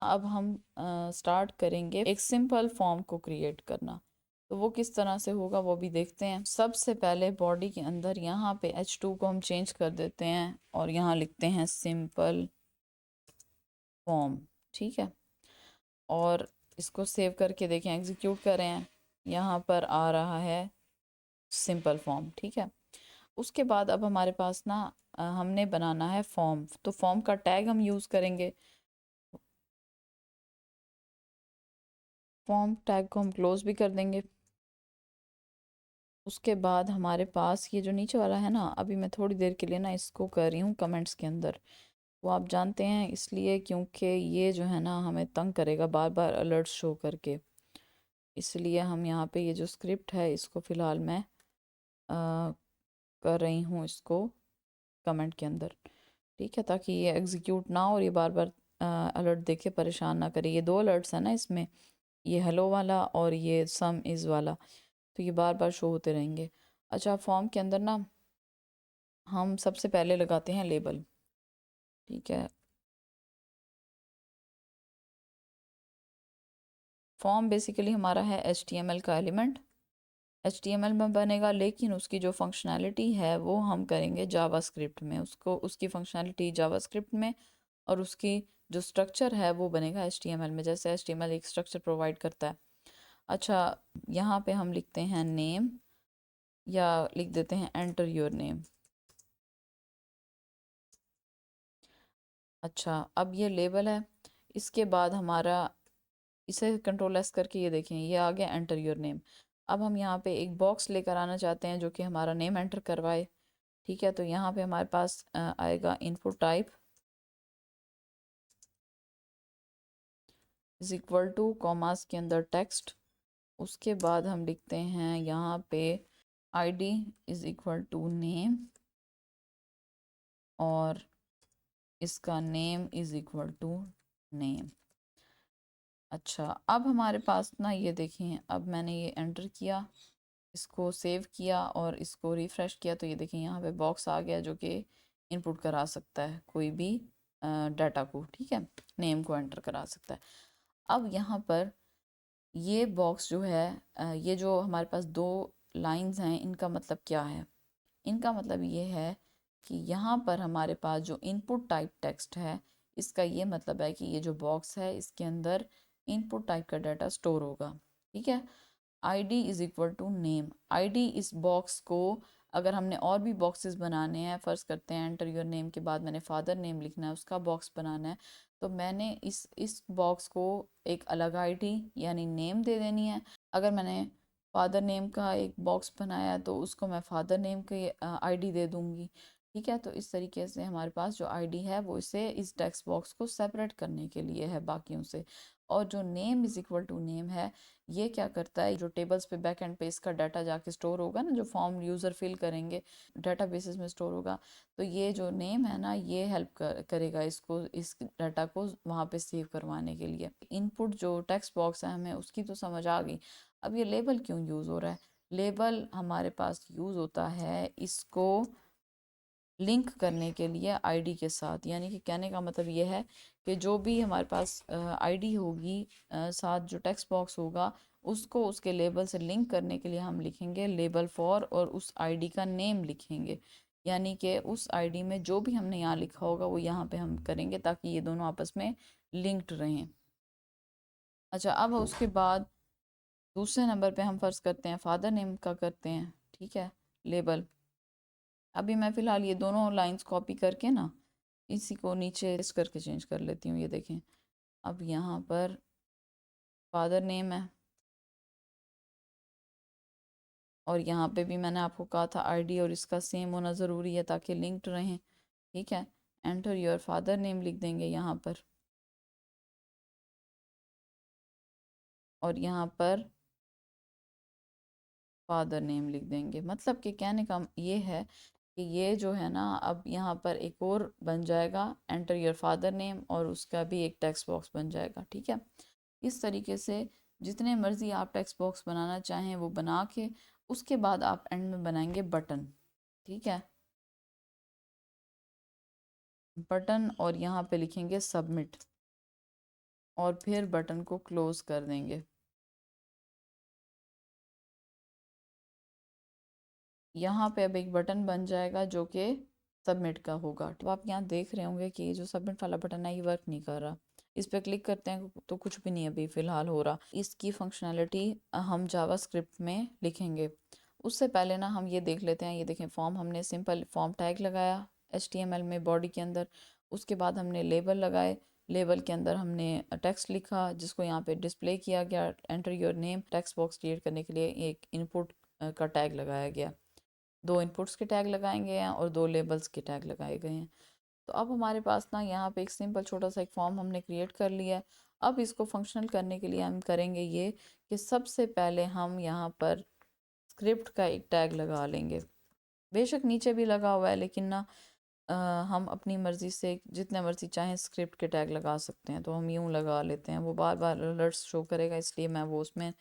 अब हम स्टार्ट करेंगे एक सिंपल फॉर्म को क्रिएट करना। तो वो किस तरह से होगा वो भी देखते हैं। सबसे पहले बॉडी के अंदर यहाँ पे H2 को हम चेंज कर देते हैं और यहाँ लिखते हैं सिंपल फॉर्म। ठीक है, और इसको सेव करके देखें, एग्जीक्यूट करें, यहाँ पर आ रहा है सिंपल फॉर्म। ठीक है, उसके बाद अब हमारे पास ना हमने बनाना है फॉर्म। तो फॉर्म का टैग हम यूज़ करेंगे। फॉर्म टैग को हम क्लोज भी कर देंगे। उसके बाद हमारे पास ये जो नीचे वाला है ना, अभी मैं थोड़ी देर के लिए ना इसको कर रही हूँ कमेंट्स के अंदर। वो आप जानते हैं इसलिए क्योंकि ये जो है ना हमें तंग करेगा बार बार अलर्ट शो करके। इसलिए हम यहाँ पे ये जो स्क्रिप्ट है इसको फ़िलहाल मैं कर रही हूँ इसको कमेंट के अंदर। ठीक है, ताकि ये एग्जीक्यूट ना हो और ये बार बार अलर्ट देके परेशान ना करे। ये दो अलर्ट्स हैं ना इसमें, ये हेलो वाला और ये सम इज़ वाला, तो ये बार बार शो होते रहेंगे। अच्छा, फॉर्म के अंदर ना हम सबसे पहले लगाते हैं लेबल। ठीक है, फॉर्म बेसिकली हमारा है HTML का एलिमेंट। HTML में बनेगा, लेकिन उसकी जो फंक्शनैलिटी है वो हम करेंगे जावास्क्रिप्ट में। उसको उसकी फंक्शनैलिटी जावास्क्रिप्ट में, और उसकी जो स्ट्रक्चर है वो बनेगा HTML में, जैसे HTML एक स्ट्रक्चर प्रोवाइड करता है। अच्छा, यहाँ पे हम लिखते हैं नेम, या लिख देते हैं एंटर योर नेम। अच्छा, अब ये लेबल है। इसके बाद हमारा, इसे कंट्रोल S करके ये देखें, ये आ गया एंटर योर नेम। अब हम यहाँ पे एक बॉक्स लेकर आना चाहते हैं जो कि हमारा नेम एंटर करवाए। ठीक है, तो यहाँ पे हमारे पास आएगा input type is equal to commas के अंदर टेक्स्ट। उसके बाद हम लिखते हैं यहाँ पे ID is equal to name, और इसका name is equal to name. अच्छा, अब हमारे पास ना ये देखें, अब मैंने ये एंटर किया, इसको सेव किया और इसको रिफ़्रेश किया, तो ये देखें यहाँ पे बॉक्स आ गया जो कि इनपुट करा सकता है कोई भी डाटा को। ठीक है, नेम को एंटर करा सकता है। अब यहाँ पर ये बॉक्स जो है, ये जो हमारे पास दो लाइंस हैं, इनका मतलब क्या है? इनका मतलब ये है कि यहाँ पर हमारे पास जो इनपुट टाइप टेक्स्ट है, इसका ये मतलब है कि ये जो बॉक्स है इसके अंदर इनपुट टाइप का डाटा स्टोर होगा। ठीक है, ID is equal to name. ID इस बॉक्स को, अगर हमने और भी बॉक्सेस बनाने हैं, फ़र्ज़ करते हैं एंटर योर नेम के बाद मैंने फादर नेम लिखना है, उसका बॉक्स बनाना है, तो मैंने इस बॉक्स को एक अलग ID यानी नेम दे देनी है। अगर मैंने फादर नेम का एक बॉक्स बनाया तो उसको मैं फादर नेम के ID दे दूँगी। ठीक है, तो इस तरीके से हमारे पास जो ID है वो इसे इस टेक्स्ट बॉक्स को सेपरेट करने के लिए है बाकियों से। और जो name is equal to name है, ये क्या करता है, जो टेबल्स पे बैक एंड पे इसका डाटा जाके स्टोर होगा ना, जो फॉर्म यूज़र फिल करेंगे डाटा बेसिस में स्टोर होगा, तो ये जो नेम है ना ये हेल्प करेगा इसको, इस डाटा को वहाँ पे सेव करवाने के लिए। इनपुट जो टेक्स्ट बॉक्स है हमें उसकी तो समझ आ गई। अब ये लेबल क्यों यूज़ हो रहा है? लेबल हमारे पास यूज़ होता है इसको लिंक करने के लिए ID के साथ। यानी कि कहने का मतलब ये है कि जो भी हमारे पास ID होगी, साथ जो टेक्स्ट बॉक्स होगा, उसको उसके लेबल से लिंक करने के लिए हम लिखेंगे लेबल फॉर, और उस ID का नेम लिखेंगे। यानी कि उस ID में जो भी हमने यहाँ लिखा होगा वो यहाँ पे हम करेंगे, ताकि ये दोनों आपस में लिंक्ड रहें। अच्छा, अब उसके बाद दूसरे नंबर पे हम फ़र्ज़ करते हैं फादर नेम का करते हैं। ठीक है, लेबल। अभी मैं फ़िलहाल ये दोनों लाइंस कॉपी करके ना इसी को नीचे इस करके चेंज कर लेती हूँ। ये देखें, अब यहाँ पर फादर नेम है, और यहाँ पे भी मैंने आपको कहा था ID और इसका सेम होना ज़रूरी है ताकि लिंक्ड रहें। ठीक है, एंटर योर फादर नेम लिख देंगे यहाँ पर, और यहाँ पर फादर नेम लिख देंगे। मतलब कि कहने का ये है कि ये जो है ना, अब यहाँ पर एक और बन जाएगा एंटर योर फादर नेम, और उसका भी एक टेक्स्ट बॉक्स बन जाएगा। ठीक है, इस तरीके से जितने मर्ज़ी आप टेक्स्ट बॉक्स बनाना चाहें वो बना के उसके बाद आप एंड में बनाएंगे बटन। ठीक है, बटन, और यहाँ पे लिखेंगे सबमिट, और फिर बटन को क्लोज कर देंगे। यहाँ पे अब एक बटन बन जाएगा जो कि सबमिट का होगा। तो आप यहाँ देख रहे होंगे कि जो सबमिट वाला बटन है ये वर्क नहीं कर रहा। इस पर क्लिक करते हैं तो कुछ भी नहीं अभी फ़िलहाल हो रहा। इसकी फंक्शनैलिटी हम जावास्क्रिप्ट में लिखेंगे। उससे पहले ना हम ये देख लेते हैं। ये देखें, फॉर्म हमने सिंपल फॉर्म टैग लगाया HTML में बॉडी के अंदर। उसके बाद हमने लेबल लगाए। लेबल के अंदर हमने टेक्स्ट लिखा जिसको यहाँ पे डिस्प्ले किया गया। Enter your name text box create करने के लिए एक इनपुट का टैग लगाया गया। 2 इनपुट्स के टैग लगाए गए हैं और 2 लेबल्स के टैग लगाए गए हैं। तो अब हमारे पास ना यहाँ पे एक सिंपल छोटा सा एक फॉर्म हमने क्रिएट कर लिया है। अब इसको फंक्शनल करने के लिए हम करेंगे ये कि सबसे पहले हम यहाँ पर स्क्रिप्ट का एक टैग लगा लेंगे। बेशक नीचे भी लगा हुआ है लेकिन ना हम अपनी मर्ज़ी से जितने मर्ज़ी चाहें स्क्रिप्ट के टैग लगा सकते हैं। तो हम यूँ लगा लेते हैं। वो बार बार अलर्ट्स शो करेगा इसलिए मैं वो उसमें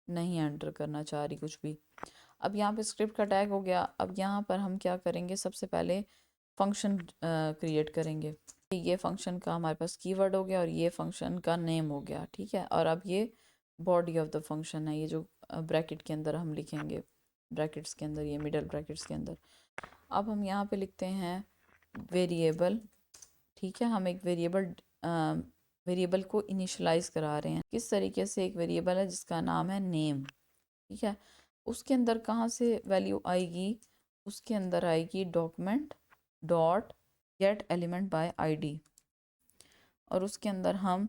नहीं एंटर करना चाह रही कुछ भी। अब यहाँ पे स्क्रिप्ट का टैग हो गया। अब यहाँ पर हम क्या करेंगे, सबसे पहले फंक्शन क्रिएट करेंगे। ये फंक्शन का हमारे पास कीवर्ड हो गया और ये फंक्शन का नेम हो गया। ठीक है, और अब ये बॉडी ऑफ द फंक्शन है, ये जो ब्रैकेट के अंदर हम लिखेंगे, ब्रैकेट्स के अंदर, ये मिडल ब्रैकेट्स के अंदर। अब हम यहाँ पे लिखते हैं वेरिएबल। ठीक है, हम एक वेरिएबल को इनिशलाइज करा रहे हैं। किस तरीके से? एक वेरिएबल है जिसका नाम है नेम। ठीक है, उसके अंदर कहाँ से वैल्यू आएगी? उसके अंदर आएगी document dot gate element by ID, और उसके अंदर हम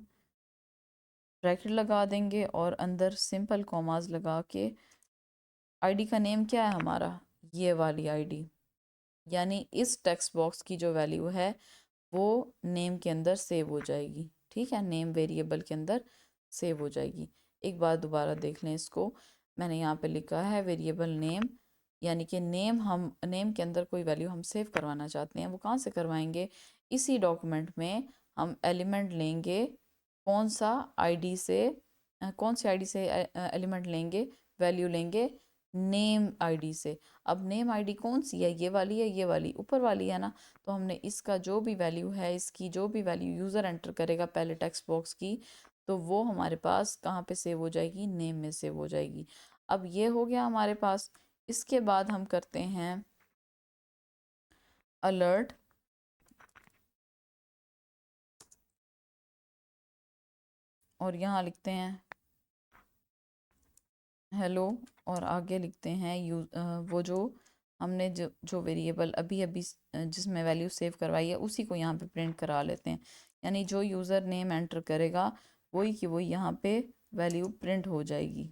ब्रैकेट लगा देंगे और अंदर सिंपल कॉमास लगा के आईडी का नेम क्या है हमारा? ये वाली आईडी, यानी इस टेक्स्ट बॉक्स की जो वैल्यू है वो नेम के अंदर सेव हो जाएगी। ठीक है, नेम वेरिएबल के अंदर सेव हो जाएगी। एक बार दोबारा देख लें इसको। मैंने यहाँ पे लिखा है वेरिएबल नेम, यानी कि नेम के अंदर कोई वैल्यू हम सेव करवाना चाहते हैं। वो कहाँ से करवाएंगे? इसी डॉक्यूमेंट में हम एलिमेंट लेंगे। कौन सा आईडी से कौन सी आईडी से एलिमेंट लेंगे, वैल्यू लेंगे? नेम आईडी से। अब नेम आईडी कौन सी है? ये वाली है, ये वाली ऊपर वाली है ना। तो हमने इसका जो भी वैल्यू है, इसकी जो भी वैल्यू यूज़र एंटर करेगा पहले टेक्स्ट बॉक्स की, तो वो हमारे पास कहाँ पे सेव हो जाएगी? नेम में सेव हो जाएगी। अब ये हो गया हमारे पास। इसके बाद हम करते हैं अलर्ट, और यहाँ लिखते हैं हेलो, और आगे लिखते हैं वो जो हमने जो वेरिएबल अभी अभी जिसमें वैल्यू सेव करवाई है उसी को यहाँ पे प्रिंट करा लेते हैं। यानी जो यूज़र नेम एंटर करेगा वही की वही यहाँ पे वैल्यू प्रिंट हो जाएगी।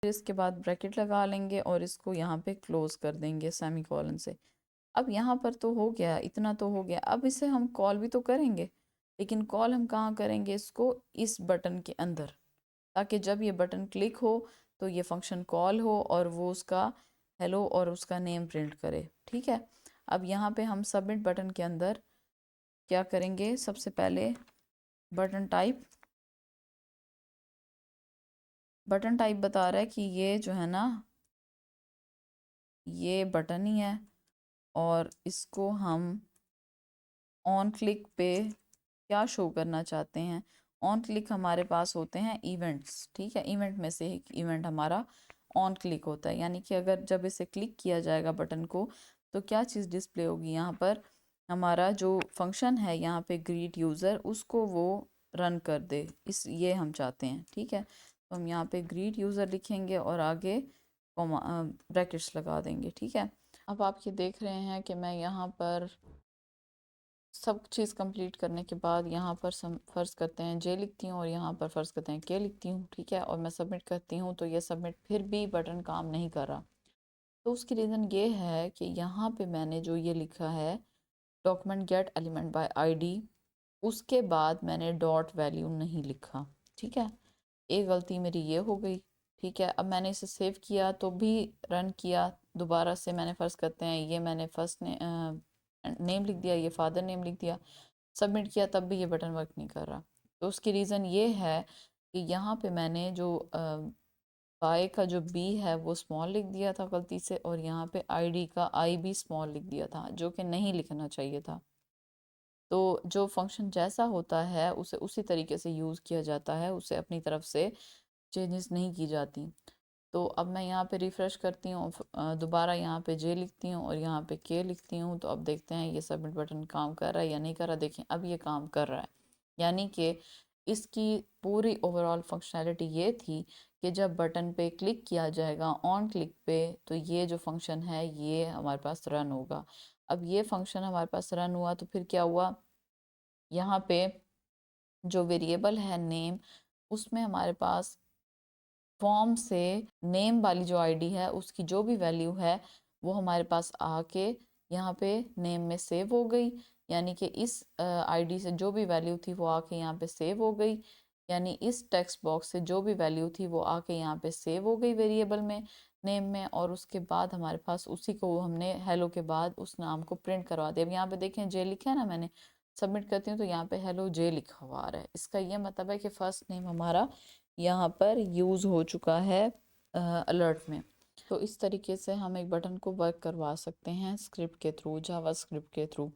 फिर इसके बाद ब्रैकेट लगा लेंगे और इसको यहाँ पे क्लोज कर देंगे सेमी कॉलन से। अब यहाँ पर तो हो गया, इतना तो हो गया। अब इसे हम कॉल भी तो करेंगे, लेकिन कॉल हम कहाँ करेंगे? इसको इस बटन के अंदर, ताकि जब ये बटन क्लिक हो तो ये फंक्शन कॉल हो और वो उसका हेलो और उसका नेम प्रिंट करे। ठीक है, अब यहाँ पे हम सबमिट बटन के अंदर क्या करेंगे? सबसे पहले बटन टाइप बता रहा है कि ये जो है ना ये बटन ही है, और इसको हम ऑन क्लिक पे क्या शो करना चाहते हैं? ऑन क्लिक हमारे पास होते हैं इवेंट्स। ठीक है, इवेंट में से एक इवेंट हमारा ऑन क्लिक होता है, यानी कि अगर जब इसे क्लिक किया जाएगा बटन को तो क्या चीज़ डिस्प्ले होगी? यहाँ पर हमारा जो फंक्शन है यहाँ पे ग्रीट यूज़र, उसको वो रन कर दे, इस ये हम चाहते हैं। ठीक है, तो हम यहाँ पे ग्रीट यूज़र लिखेंगे और आगे ब्रैकेट्स लगा देंगे। ठीक है, अब आप ये देख रहे हैं कि मैं यहाँ पर सब चीज़ कंप्लीट करने के बाद यहाँ पर फ़र्ज़ करते हैं जे लिखती हूँ और यहाँ पर फ़र्ज़ करते हैं के लिखती हूँ। ठीक है, और मैं सबमिट करती हूँ तो ये सबमिट, फिर भी बटन काम नहीं कर रहा। तो उसकी रीज़न ये है कि यहाँ पे मैंने जो ये लिखा है document gate element by ID, उसके बाद मैंने डॉट वैल्यू नहीं लिखा। ठीक है, एक गलती मेरी ये हो गई। ठीक है, अब मैंने इसे सेव किया तो भी रन किया दोबारा से, मैंने फ़र्ज़ करते हैं ये मैंने फर्स्ट नेम लिख दिया, ये फादर नेम लिख दिया, सबमिट किया, तब भी ये बटन वर्क नहीं कर रहा। तो उसकी रीज़न ये है कि यहाँ पे मैंने जो बाय का जो बी है वो स्मॉल लिख दिया था गलती से, और यहाँ पे आईडी का आई भी स्मॉल लिख दिया था, जो कि नहीं लिखना चाहिए था। तो जो फंक्शन जैसा होता है उसे उसी तरीके से यूज़ किया जाता है, उसे अपनी तरफ से चेंजेस नहीं की जाती। तो अब मैं यहाँ पे रिफ़्रेश करती हूँ, दोबारा यहाँ पे जे लिखती हूँ और यहाँ पे के लिखती हूँ। तो अब देखते हैं ये सबमिट बटन काम कर रहा है या नहीं कर रहा। देखें अब ये काम कर रहा है, यानी कि इसकी पूरी ओवरऑल फंक्शनैलिटी ये थी कि जब बटन पे क्लिक किया जाएगा ऑन क्लिक पे, तो ये जो फंक्शन है ये हमारे पास रन होगा। अब ये फंक्शन हमारे पास रन हुआ तो फिर क्या हुआ, यहाँ पे जो वेरिएबल है नेम, उसमें हमारे पास फॉर्म से नेम वाली जो आईडी है उसकी जो भी वैल्यू है वो हमारे पास आके यहाँ पे नेम में सेव हो गई। यानी कि इस आईडी से जो भी वैल्यू थी वो आके यहाँ पे सेव हो गई, यानी इस टेक्स्ट बॉक्स से जो भी वैल्यू थी वो आके यहाँ पे सेव हो गई वेरिएबल में, नेम में। और उसके बाद हमारे पास उसी को हमने हेलो के बाद उस नाम को प्रिंट करवा दिया। अब यहाँ पे देखें जे लिखा है ना, मैंने सबमिट करती हूँ तो यहाँ पे हेलो जे लिखा हुआ आ रहा है। इसका ये मतलब है कि फर्स्ट नेम हमारा यहाँ पर यूज़ हो चुका है अलर्ट में। तो इस तरीके से हम एक बटन को वर्क करवा सकते हैं स्क्रिप्ट के थ्रू, जावा स्क्रिप्ट के थ्रू।